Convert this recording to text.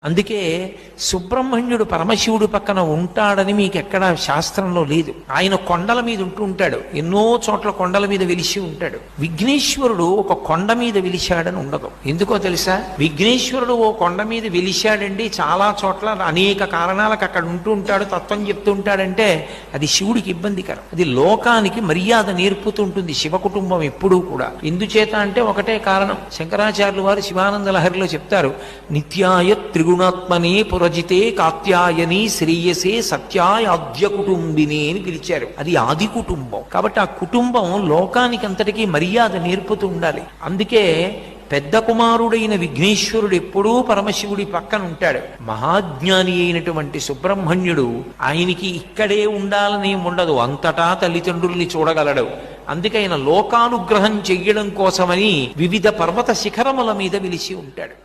అందుకే సుబ్రహ్మణ్యుడు పరమశివుడు పక్కన ఉంటాడని మీకు ఎక్కడ శాస్త్రంలో లేదు. ఆయన కొండల మీద ఉంటూ ఉంటాడు, ఎన్నో చోట్ల కొండల మీద వెలిసి ఉంటాడు. విఘ్నేశ్వరుడు ఒక కొండ మీద వెలిశాడని ఉండదు. ఎందుకో తెలుసా? విఘ్నేశ్వరుడు ఓ కొండ మీద వెలిశాడండి, చాలా చోట్ల అనేక కారణాలకు అక్కడ ఉంటూ ఉంటాడు, తత్వం చెప్తూ ఉంటాడంటే అది శివుడికి ఇబ్బందికరం. అది లోకానికి మర్యాద నేర్పుతూ ఉంటుంది శివ కుటుంబం ఎప్పుడూ కూడా. ఎందుచేత అంటే ఒకటే కారణం. శంకరాచార్యులు వారు శివానంద లహరిలో చెప్తారు, నిత్యాయ త్రిగుణాత్మనే పురజితే కాత్యాయని శ్రేయసే సత్యాయాద్య కుటుంబిని అని పిలిచారు. అది ఆది కుటుంబం. కాబట్టి ఆ కుటుంబం లోకానికి అంతటికీ మర్యాద నేర్పుతూ ఉండాలి. అందుకే పెద్ద కుమారుడైన విఘ్నేశ్వరుడు ఎప్పుడూ పరమశివుడి పక్కన ఉంటాడు. మహాజ్ఞాని అయినటువంటి సుబ్రహ్మణ్యుడు ఆయనకి ఇక్కడే ఉండాలని ఉండదు, అంతటా తల్లిదండ్రుల్ని చూడగలడు. అందుకే ఆయన లోకానుగ్రహం చెయ్యడం కోసమని వివిధ పర్వత శిఖరముల మీద వెలిసి ఉంటాడు.